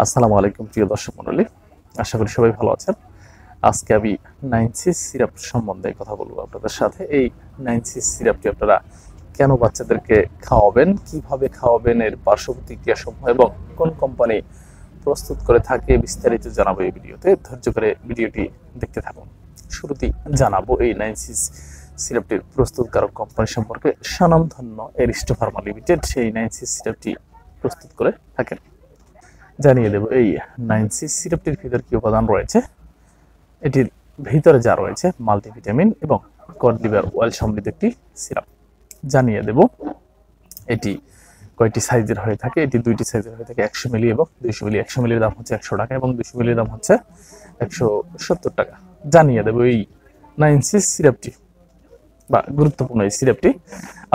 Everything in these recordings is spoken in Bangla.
আসসালামু আলাইকুম প্রিয় দর্শক মণ্ডলী, আশা করি সবাই ভালো আছেন। আজকে আমি 9C সিরাপ সম্বন্ধে কথা বলবো আপনাদের সাথে। এই 9C সিরাপটি আপনারা কেন বাচ্চাদেরকে খাওয়াবেন, কিভাবে খাওয়াবেন, এর পার্শ্ব প্রতিক্রিয়া সমূহ এবং কোন কোম্পানি প্রস্তুত করে থাকে বিস্তারিত জানাবো এই ভিডিওতে। ধৈর্য করে ভিডিওটি দেখতে থাকুন। শুরুতেই জানাবো এই 9C সিরাপটির প্রস্তুতকারক কোম্পানি সম্পর্কে। স্বনামধন্য এরিস্টো ফার্মা লিমিটেড সেই 9C সিরাপটি প্রস্তুত করে থাকেন। জানিয়ে দেব এই 9C সিরাপটির ভিতরে কি উপাদান রয়েছে। এটির ভিতরে যা রয়েছে মাল্টিভিটামিন এবং কড লিভার অয়েল সমৃদ্ধ একটি সিরাপ। জানিয়ে দেব এটি কয়টি সাইজের হয়ে থাকে। এটি দুইটি সাইজের হয়ে থাকে, 100 মিলি এবং 200 মিলি। 100 মিলির দাম হচ্ছে 100 টাকা এবং 200 মিলির দাম হচ্ছে 170 টাকা। জানিয়ে দেব এই 9C সিরাপটি বা গুরুত্বপূর্ণ এই সিরাপটি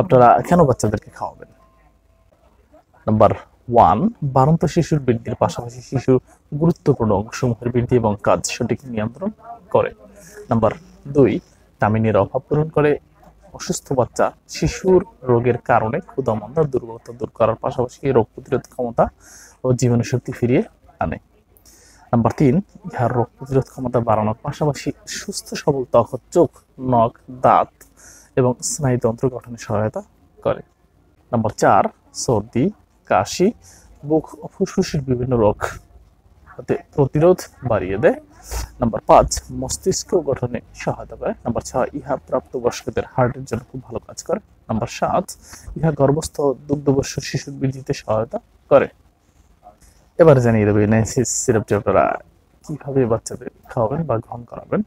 আপনারা কেন বাচ্চাদেরকে খাওয়াবেন। নাম্বার 1, বাড়ন্ত শিশুর বৃদ্ধির পাশাপাশি শিশুর গুরুত্বপূর্ণ অংশসমূহের বৃদ্ধি এবং কাজ সঠিক নিয়ন্ত্রণ করে। নাম্বার 2, ভিটামিনের অভাব পূরণ করে। অসুস্থ বাচ্চা শিশুর রোগের কারণে ক্ষুধামন্দা দুর্বলতা দূর করার পাশাপাশি রোগ প্রতিরোধ ক্ষমতা ও জীবনীশক্তি ফিরিয়ে আনে। নাম্বার 3, ইহার রোগ প্রতিরোধ ক্ষমতা বাড়ানোর পাশাপাশি সুস্থ সবল ত্বক, চোখ, নখ, দাঁত এবং স্নায়ুতন্ত্র গঠনে সহায়তা করে। নাম্বার 4, সর্দি, কাশি, বুক ও ফুসফুসের বিভিন্ন রোগ হতে প্রতিরোধ বাড়িয়ে দেয়। নাম্বার 5, মস্তিষ্ক গঠনে সহায়তা করে। নাম্বার 6, ইহা প্রাপ্তবয়স্কদের হার্টের জন্য খুব ভালো কাজ করে। নাম্বার 7, ইহা গর্ভস্থ দুগ্ধবর্ষ শিশুর বৃদ্ধিতে সহায়তা করে। এবার জানিয়ে দেবে 9C সিরাপটি আপনারা কিভাবে বাচ্চাদের খাওয়াবেন বা গ্রহণ করাবেন।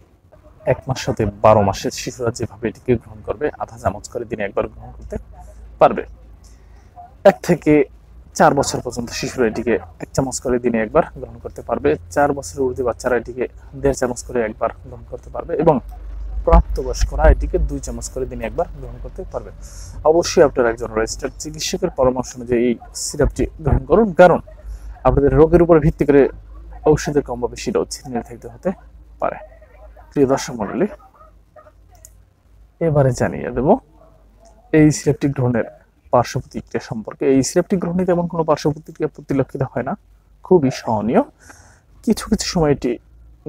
1 মাস সাথে 12 মাসের শিশুরা যেভাবে এটিকে গ্রহণ করবে, আধা চামচ করে দিনে একবার গ্রহণ করতে পারবে। 1 থেকে 4 বছর পর্যন্ত শিশুরা এটিকে 1 চামচ করে দিনে একবার গ্রহণ করতে পারবে। 4 বছরের ঊর্ধ্বে বাচ্চারা এটিকে 1.5 চামচ করে একবার গ্রহণ করতে পারবে এবং প্রাপ্তবয়স্করা এটিকে 2 চামচ করে দিনে একবার গ্রহণ করতে পারবে। অবশ্যই আপনারা একজন রেজিস্টার্ড চিকিৎসকের পরামর্শ অনুযায়ী এই সিরাপটি গ্রহণ করুন, কারণ আপনাদের রোগের উপর ভিত্তি করে ঔষধের কম বা বেশি ডোজ নির্ধারিত হতে পারে। প্রিয় দর্শক মণ্ডলী, এবারে জানিয়ে দেব এই সিরাপটি গ্রহণের পার্শ্ব প্রতিক্রিয়া সম্পর্কে। এই সিরাপটি গ্রহণে তেমন কোনো পার্শ্ব প্রতিক্রিয়া পরিলক্ষিত হয় না, খুবই সহনীয়। কিছু কিছু সময় এটি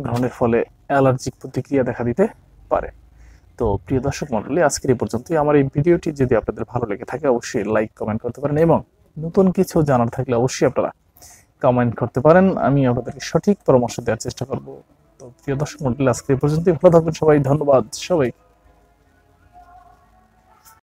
গ্রহণের ফলে অ্যালার্জিক প্রতিক্রিয়া দেখা দিতে পারে। তো প্রিয় দর্শক মণ্ডলী, আজকের এই পর্যন্তই। আমার এই ভিডিওটি যদি আপনাদের ভালো লেগে থাকে অবশ্যই লাইক কমেন্ট করতে পারেন এবং নতুন কিছু জানার থাকলে অবশ্যই আপনারা কমেন্ট করতে পারেন। আমি আপনাদেরকে সঠিক পরামর্শ দেওয়ার চেষ্টা করব। তো প্রিয় দর্শক মণ্ডলী, আজকের এই পর্যন্তই। ভালো থাকবেন সবাই। ধন্যবাদ সবাই।